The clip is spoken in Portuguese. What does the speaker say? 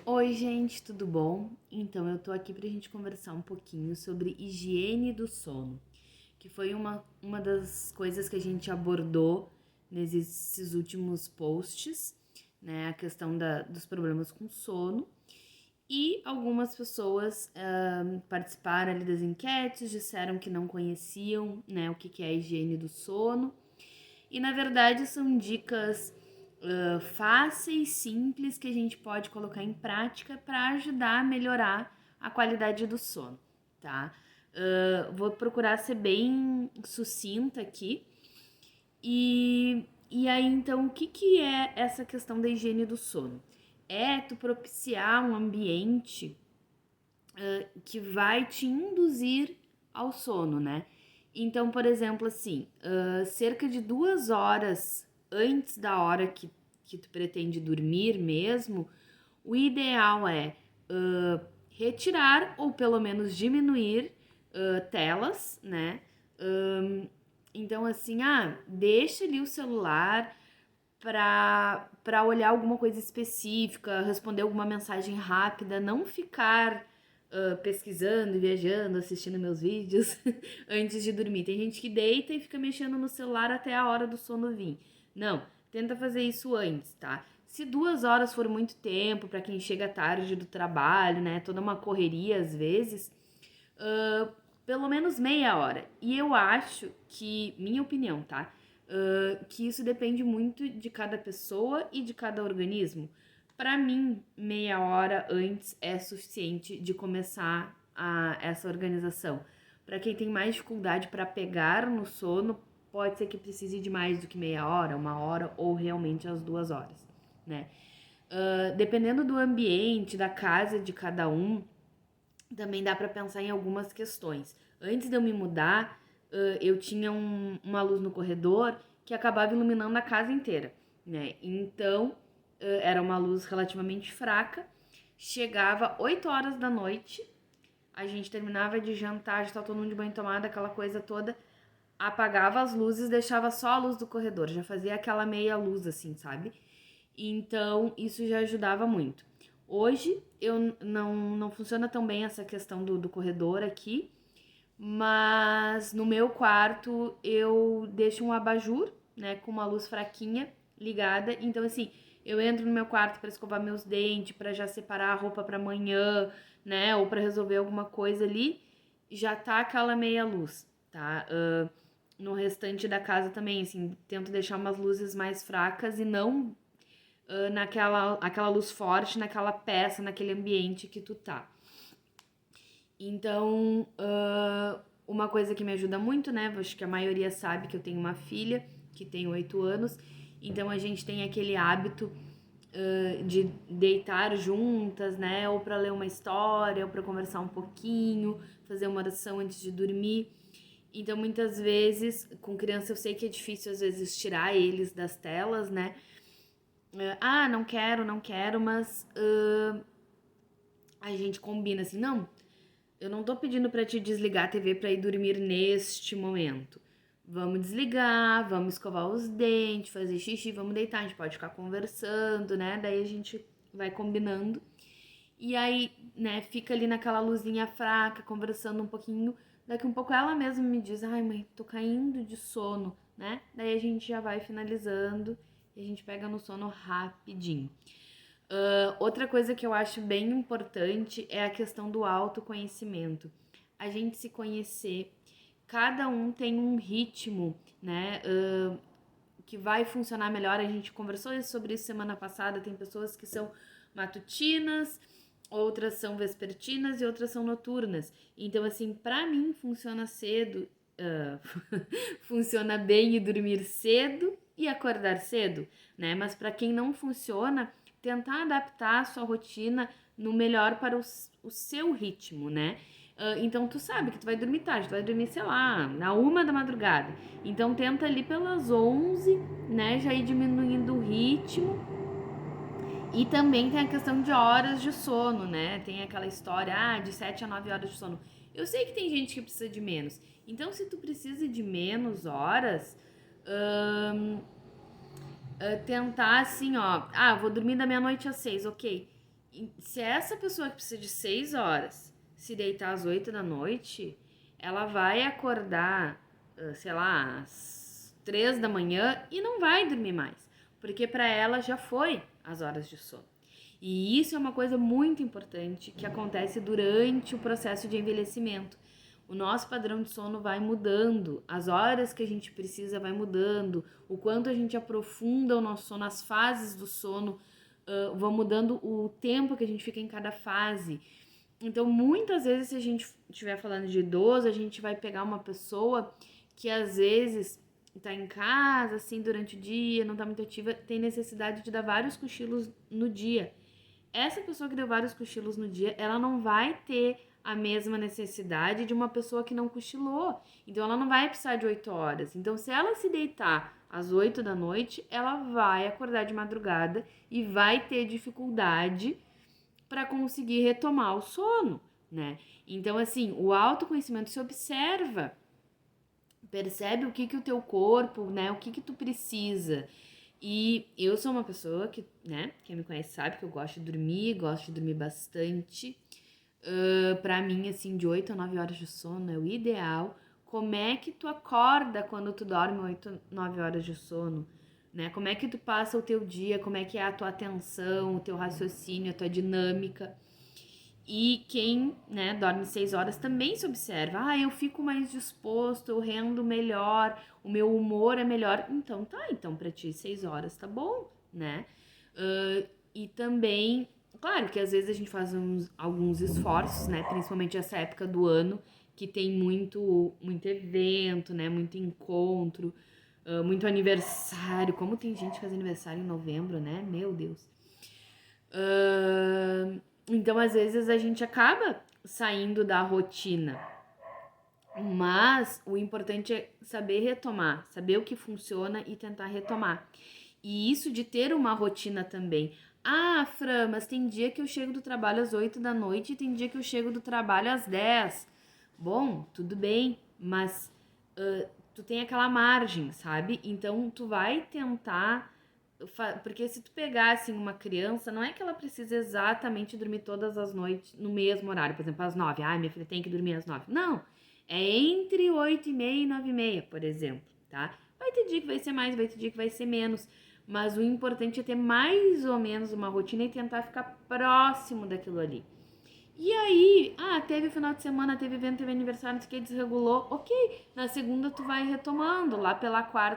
Oi, gente, tudo bom? Então, eu tô aqui pra gente conversar um pouquinho sobre higiene do sono, que foi uma das coisas que a gente abordou nesses últimos posts, né? A questão dos problemas com sono. E algumas pessoas participaram ali das enquetes, disseram que não conheciam, né, o que é a higiene do sono. E na verdade são dicas fáceis, simples, que a gente pode colocar em prática para ajudar a melhorar a qualidade do sono, tá? Vou procurar ser bem sucinta aqui. E aí, então, o que é essa questão da higiene do sono? É tu propiciar um ambiente que vai te induzir ao sono, né? Então, por exemplo, assim, cerca de 2 horas antes da hora que tu pretende dormir mesmo, o ideal é retirar ou pelo menos diminuir telas, né? Então, assim, deixa ali o celular para olhar alguma coisa específica, responder alguma mensagem rápida, não ficar pesquisando, viajando, assistindo meus vídeos antes de dormir. Tem gente que deita e fica mexendo no celular até a hora do sono vir. Não, tenta fazer isso antes, tá? Se 2 horas for muito tempo para quem chega tarde do trabalho, né? Toda uma correria às vezes, uh, pelo menos meia hora. E eu acho que, minha opinião, tá? Que isso depende muito de cada pessoa e de cada organismo. Para mim, meia hora antes é suficiente de começar essa organização. Para quem tem mais dificuldade para pegar no sono, pode ser que precise de mais do que meia hora, 1 hora ou realmente as 2 horas, né? Dependendo do ambiente, da casa de cada um, também dá para pensar em algumas questões. Antes de eu me mudar, eu tinha uma luz no corredor que acabava iluminando a casa inteira, né? Então, era uma luz relativamente fraca. Chegava 8 horas da noite, a gente terminava de jantar, já estava todo mundo de banho tomado, aquela coisa toda. Apagava as luzes, deixava só a luz do corredor, já fazia aquela meia luz assim, sabe? Então, isso já ajudava muito. Hoje, eu não funciona tão bem essa questão do corredor aqui, mas no meu quarto eu deixo um abajur, né, com uma luz fraquinha ligada. Então, assim, eu entro no meu quarto para escovar meus dentes, para já separar a roupa para amanhã, né, ou para resolver alguma coisa ali, já tá aquela meia luz, tá? No restante da casa também, assim, tento deixar umas luzes mais fracas e não aquela luz forte naquela peça, naquele ambiente que tu tá. Então, uma coisa que me ajuda muito, né? Acho que a maioria sabe que eu tenho uma filha que tem 8 anos, então a gente tem aquele hábito de deitar juntas, né? Ou para ler uma história, ou para conversar um pouquinho, fazer uma oração antes de dormir. Então, muitas vezes, com criança, eu sei que é difícil às vezes tirar eles das telas, né? Não quero, não quero, mas a gente combina assim, não, eu não tô pedindo pra te desligar a TV pra ir dormir neste momento. Vamos desligar, vamos escovar os dentes, fazer xixi, vamos deitar, a gente pode ficar conversando, né? Daí a gente vai combinando. E aí, né, fica ali naquela luzinha fraca, conversando um pouquinho. Daqui um pouco ela mesma me diz, ai mãe, tô caindo de sono, né? Daí a gente já vai finalizando e a gente pega no sono rapidinho. Outra coisa que eu acho bem importante é a questão do autoconhecimento. A gente se conhecer. Cada um tem um ritmo, né? Que vai funcionar melhor. A gente conversou sobre isso semana passada. Tem pessoas que são matutinas, outras são vespertinas e outras são noturnas. Então, assim, pra mim funciona cedo, funciona bem e dormir cedo e acordar cedo, né? Mas para quem não funciona, tentar adaptar a sua rotina no melhor para o seu ritmo, né? Então tu sabe que tu vai dormir tarde, tu vai dormir, sei lá, na 1 da madrugada. Então tenta ali pelas 11, né? Já ir diminuindo o ritmo. E também tem a questão de horas de sono, né? Tem aquela história, de 7 a 9 horas de sono. Eu sei que tem gente que precisa de menos. Então, se tu precisa de menos horas, tentar assim, vou dormir da meia-noite às 6, ok. Se essa pessoa que precisa de 6 horas se deitar às 8 da noite, ela vai acordar, sei lá, às 3 da manhã e não vai dormir mais, porque para ela já foi as horas de sono. E isso é uma coisa muito importante que acontece durante o processo de envelhecimento. O nosso padrão de sono vai mudando, as horas que a gente precisa vai mudando, o quanto a gente aprofunda o nosso sono, as fases do sono vão mudando o tempo que a gente fica em cada fase. Então, muitas vezes, se a gente estiver falando de idoso, a gente vai pegar uma pessoa que às vezes tá em casa, assim, durante o dia, não tá muito ativa, tem necessidade de dar vários cochilos no dia. Essa pessoa que deu vários cochilos no dia, ela não vai ter a mesma necessidade de uma pessoa que não cochilou. Então, ela não vai precisar de 8 horas. Então, se ela se deitar às 8 da noite, ela vai acordar de madrugada e vai ter dificuldade para conseguir retomar o sono, né? Então, assim, o autoconhecimento se observa, percebe o que o teu corpo, né, o que tu precisa. E eu sou uma pessoa que, né, quem me conhece sabe que eu gosto de dormir bastante. Pra mim, assim, de 8 a 9 horas de sono é o ideal. Como é que tu acorda quando tu dorme 8, 9 horas de sono? Né? Como é que tu passa o teu dia? Como é que é a tua atenção, o teu raciocínio, a tua dinâmica? E quem, né, dorme 6 horas também se observa. Ah, eu fico mais disposto, eu rendo melhor, o meu humor é melhor. Então tá, então pra ti 6 horas tá bom, né? E também, claro que às vezes a gente faz alguns esforços, né? Principalmente essa época do ano, que tem muito evento, né? Muito encontro, muito aniversário. Como tem gente que faz aniversário em novembro, né? Meu Deus. Então, às vezes, a gente acaba saindo da rotina. Mas o importante é saber retomar, saber o que funciona e tentar retomar. E isso de ter uma rotina também. Ah, Fran, mas tem dia que eu chego do trabalho às 8 da noite e tem dia que eu chego do trabalho às 10. Bom, tudo bem, mas tu tem aquela margem, sabe? Então tu vai tentar. Porque se tu pegar assim uma criança, não é que ela precisa exatamente dormir todas as noites no mesmo horário, por exemplo, às 9. Ah, minha filha tem que dormir às 9. Não, é entre 8h30 e 9h30, por exemplo, tá? Vai ter dia que vai ser mais, vai ter dia que vai ser menos. Mas o importante é ter mais ou menos uma rotina e tentar ficar próximo daquilo ali. E aí, teve final de semana, teve evento, teve aniversário, não sei o que, desregulou. Ok, na segunda tu vai retomando, lá pela quarta